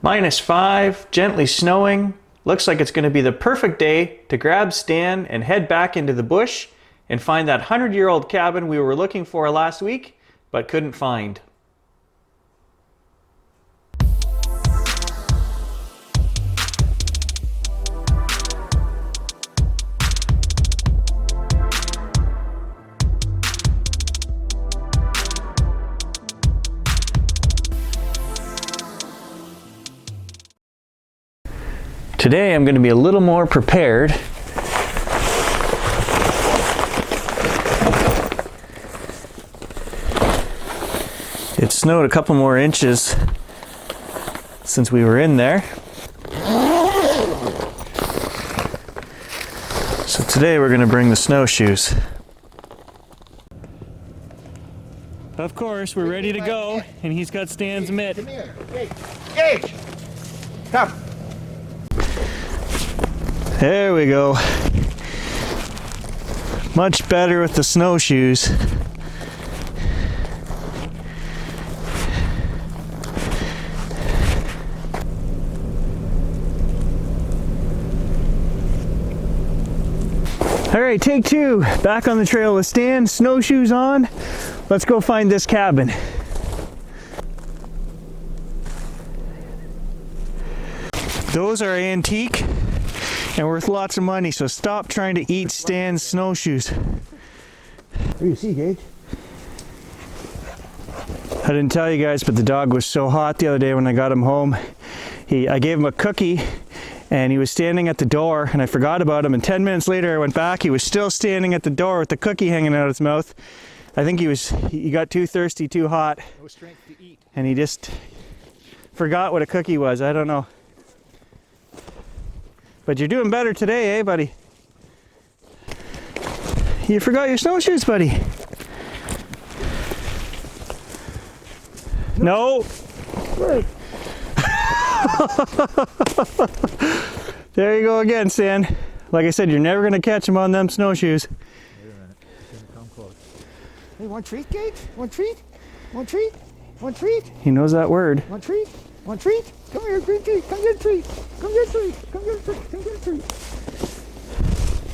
-5, gently snowing. Looks like it's going to be the perfect day to grab Stan and head back into the bush and find that 100-year-old cabin we were looking for last week but couldn't find. Today I'm going to be a little more prepared. It snowed a couple more inches since we were in there. So today we're going to bring the snowshoes. Of course, we're ready to go, and he's got Stan's mitt. Come here, Gage! Come! There we go. Much better with the snowshoes. All right, take 2. Back on the trail with Stan, snowshoes on. Let's go find this cabin. Those are antique and worth lots of money, so stop trying to eat Stan's snowshoes. What do you see, Gage? I didn't tell you guys, but the dog was so hot the other day when I got him home. I gave him a cookie and he was standing at the door and I forgot about him, and 10 minutes later I went back, he was still standing at the door with the cookie hanging out of his mouth. I think he got too thirsty, too hot. No strength to eat. And he just forgot what a cookie was. I don't know. But you're doing better today, eh, buddy? You forgot your snowshoes, buddy. No. There you go again, Stan. Like I said, you're never gonna catch him on them snowshoes. Wait a minute. He's gonna come close. Hey, want treat, Gage? Want treat? Want treat? Want treat? He knows that word. Want treat? Want treat? Come here, green treat. Come get a treat. Come get a treat. Come get a treat. Come get a treat.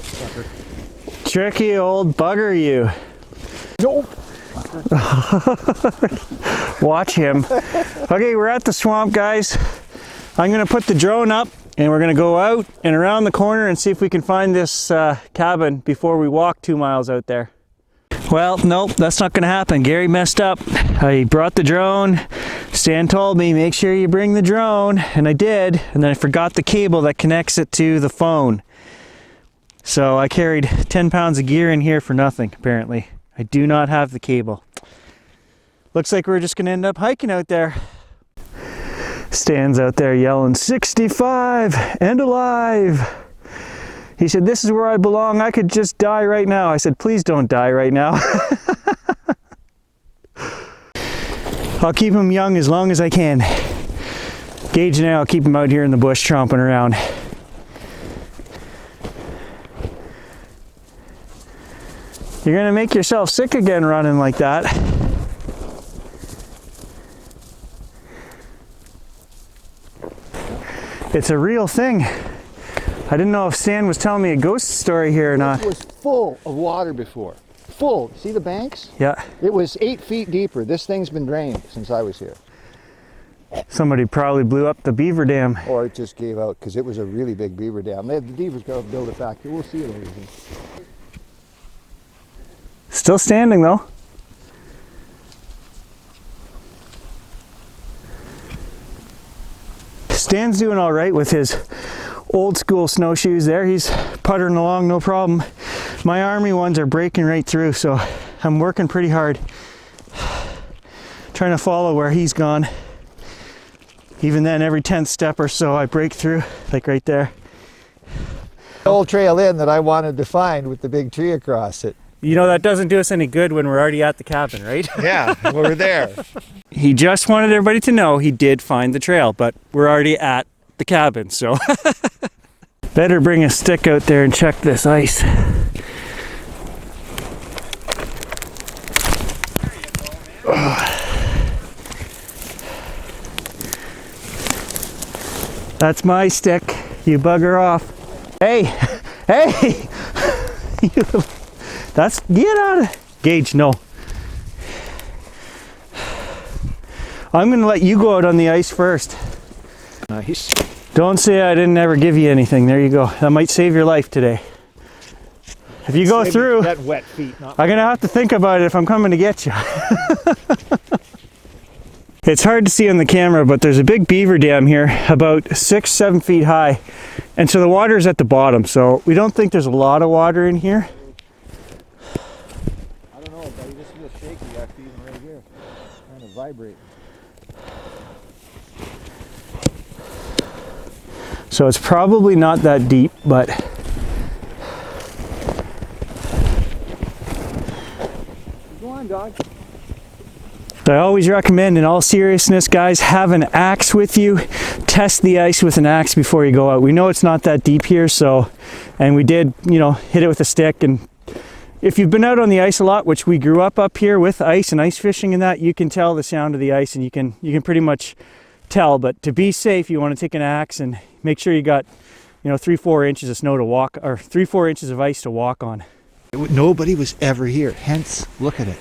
Sucker. Tricky old bugger, you. Nope. Watch him. Okay, we're at the swamp, guys. I'm gonna put the drone up and we're gonna go out and around the corner and see if we can find this cabin before we walk 2 miles out there. Well, nope, that's not gonna happen. Gary messed up. I brought the drone. Stan told me, make sure you bring the drone, and I did, and then I forgot the cable that connects it to the phone. So I carried 10 pounds of gear in here for nothing, apparently. I do not have the cable. Looks like we're just gonna end up hiking out there. Stan's out there yelling, 65 and alive. He said, this is where I belong. I could just die right now. I said, please don't die right now. I'll keep him young as long as I can. Gage and I'll keep him out here in the bush tromping around. You're gonna make yourself sick again running like that. It's a real thing. I didn't know if Stan was telling me a ghost story here or not. It was full of water before. Full. See the banks? Yeah. It was 8 feet deeper. This thing's been drained since I was here. Somebody probably blew up the beaver dam. Or it just gave out because it was a really big beaver dam. The beavers got to build a factory. We'll see it over here. Still standing though. Stan's doing all right with his old school snowshoes there. He's puttering along no problem. My army ones are breaking right through, so I'm working pretty hard. Trying to follow where he's gone. Even then, every 10th step or so I break through, like right there. The old trail in that I wanted to find with the big tree across it. You know, that doesn't do us any good when we're already at the cabin, right? Yeah, we're there. He just wanted everybody to know he did find the trail, but we're already at the cabin, so. Better bring a stick out there and check this ice. That's my stick. You bugger off. Hey, hey! Get out of Gage, no. I'm gonna let you go out on the ice first. Nice. Don't say I didn't ever give you anything. There you go. That might save your life today. If you go through, that wet feet. I'm gonna have to think about it if I'm coming to get you. It's hard to see on the camera, but there's a big beaver dam here, about 6-7 feet high. And so the water is at the bottom, so we don't think there's a lot of water in here. I don't know, but you just feel shaky after even right here. Kind of vibrate. So it's probably not that deep, but Go on, dog. I always recommend, in all seriousness, guys, have an axe with you. Test the ice with an axe before you go out. We know it's not that deep here, so, and we did, you know, hit it with a stick. And if you've been out on the ice a lot, which we grew up here with ice and ice fishing and that, you can tell the sound of the ice, and you can pretty much tell. But to be safe, you want to take an axe and make sure you got, you know, 3-4 inches of snow to walk, or 3-4 inches of ice to walk on. Nobody was ever here. Hence, look at it.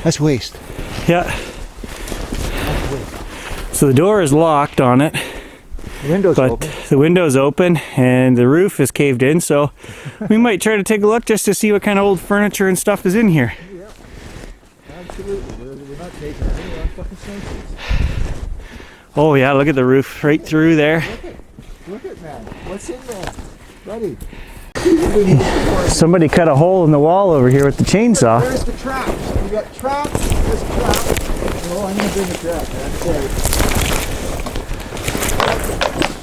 That's waste. Yeah. So the door is locked on it. The window's but open. The window's open and the roof is caved in, so we might try to take a look just to see what kind of old furniture and stuff is in here. Yeah, absolutely. We're not taking anything. We're on fucking sanctions. Oh yeah, look at the roof right through there. Look at man. What's in there, buddy? Somebody cut a hole in the wall over here with the chainsaw. There's the traps. We got traps. There's traps. Oh, I'm gonna bring the trap. That's it.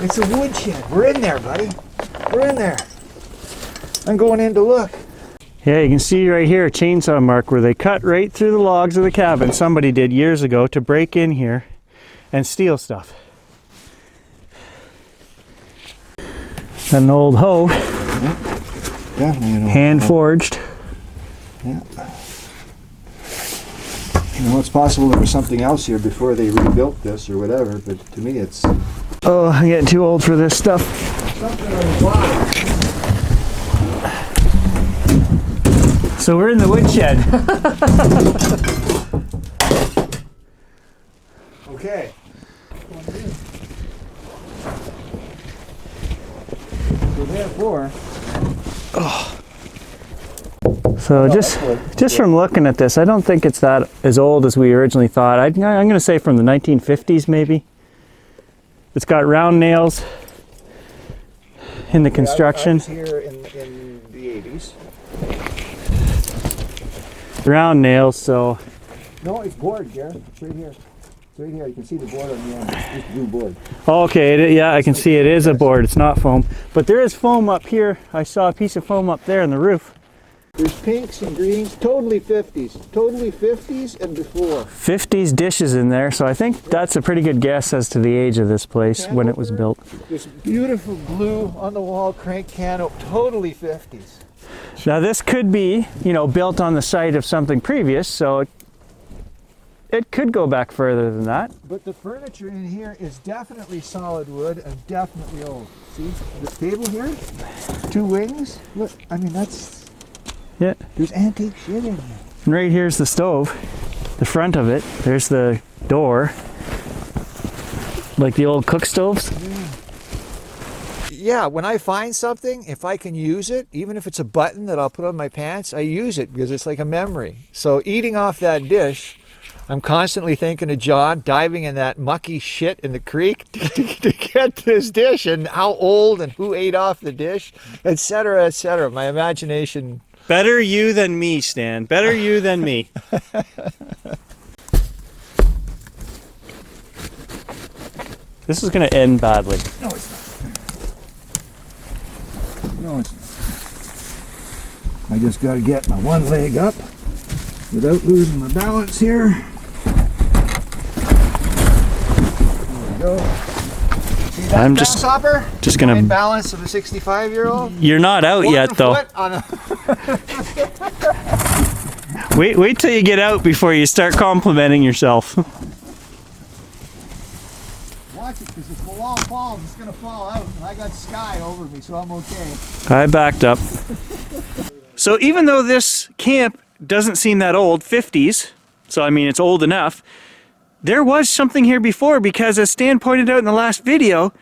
It's a woodshed. We're in there, buddy. We're in there. I'm going in to look. Yeah, you can see right here a chainsaw mark where they cut right through the logs of the cabin. Somebody did years ago to break in here and steal stuff. An old hoe. Definitely an old Hand forged. Yeah. You know, it's possible there was something else here before they rebuilt this or whatever, but to me it's Oh, I'm getting too old for this stuff. something on the bottom. So we're in the woodshed. Okay. So therefore, So just from looking at this, I don't think it's that as old as we originally thought. I'm going to say from the 1950s maybe. It's got round nails in the construction. I was here in the 80s. Round nails, so No, it's board, Gareth. It's right here. It's right here. You can see the board on the end. It's just blue board. oh, okay, yeah, I can see it is a board. It's not foam, but there is foam up here. I saw a piece of foam up there on the roof. There's pinks and greens, totally 50s. Totally 50s and before. 50s dishes in there, so I think that's a pretty good guess as to the age of this place when it was built. This beautiful blue on the wall crank can, totally 50s. Now this could be, you know, built on the site of something previous, so it could go back further than that. But the furniture in here is definitely solid wood and definitely old. See the table here? 2 wings. Look, I mean that's. Yeah. There's antique shit in here. And right here's the stove, the front of it. There's the door, like the old cook stoves. Yeah, when I find something, if I can use it, even if it's a button that I'll put on my pants, I use it because it's like a memory. So eating off that dish, I'm constantly thinking of John diving in that mucky shit in the creek to get this dish and how old and who ate off the dish, etc., etc. My imagination. Better you than me, Stan. Better you than me. This is going to end badly. No, it's not. No, it's not. I just got to get my one leg up without losing my balance here. There we go. See that I'm bounce hopper? just gonna- Fine balance of a 65-year-old. You're not out yet, though. Wait till you get out before you start complimenting yourself. Watch perfect because if the wall falls, it's going to fall out. And I got sky over me, so I'm okay. I backed up. So even though this camp doesn't seem that old, 50s, so I mean it's old enough, there was something here before because as Stan pointed out in the last video,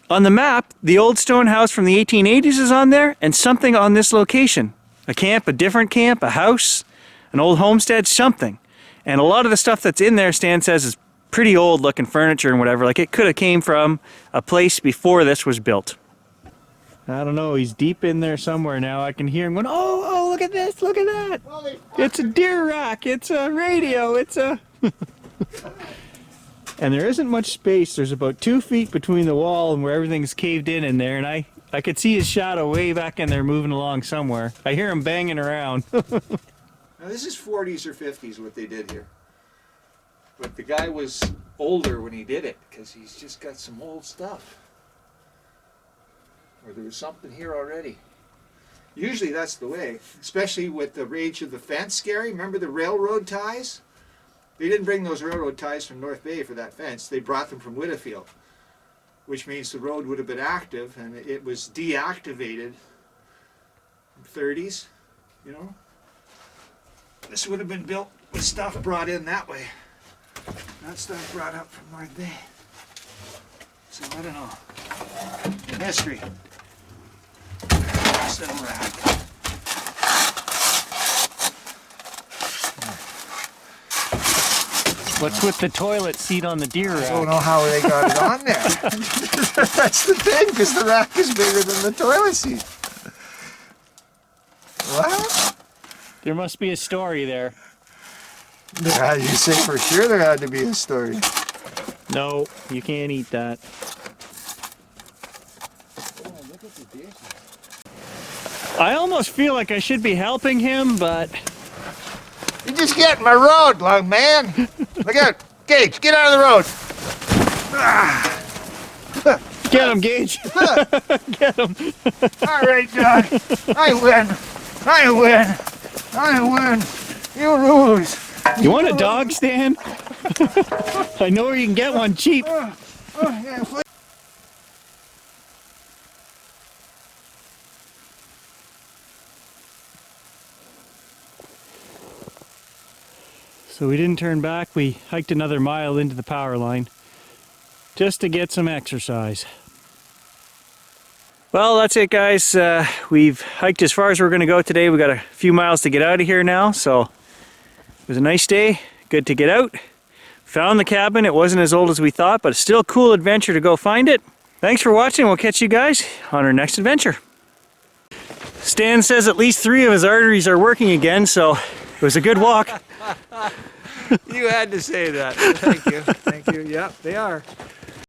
on the map, the old stone house from the 1880s is on there and something on this location. A camp, a different camp, a house, an old homestead, something. And a lot of the stuff that's in there, Stan says, is pretty old looking furniture and whatever. Like it could have came from a place before this was built. I don't know, he's deep in there somewhere now. I can hear him going, oh, look at this, look at that. It's a deer rack, it's a radio, it's a... And there isn't much space. There's about 2 feet between the wall and where everything's caved in there. And I could see his shadow way back in there moving along somewhere. I hear him banging around. Now this is 40s or 50s what they did here. But the guy was older when he did it because he's just got some old stuff. Or there was something here already. Usually that's the way, especially with the rage of the fence, Gary. Remember the railroad ties? They didn't bring those railroad ties from North Bay for that fence. They brought them from Whitfield, which means the road would have been active and it was deactivated in the 30s, you know. This would have been built with stuff brought in that way. That stuff brought up from North Bay. So I don't know. History. Still rack. What's with the toilet seat on the deer rack? I don't know how they got it on there. That's the thing, because the rack is bigger than the toilet seat. What? There must be a story there. Yeah, you say for sure there had to be a story. No, you can't eat that. Oh, look at the dishes. I almost feel like I should be helping him, but... You just get in my road, long man. Look out. Gage, get out of the road. Get him, Gage. Get him. All right, John. I win. I win. I win. You lose. You want a dog, Stan? I know where you can get one cheap. Yeah, So we didn't turn back. We hiked another mile into the power line just to get some exercise. Well, that's it, guys. We've hiked as far as we're going to go today. We got a few miles to get out of here now, so it was a nice day. Good to get out. Found the cabin. It wasn't as old as we thought, but it's still a cool adventure to go find it. Thanks for watching. We'll catch you guys on our next adventure. Stan says at least 3 of his arteries are working again, so it was a good walk. You had to say that. Thank you. Thank you. Yep, they are.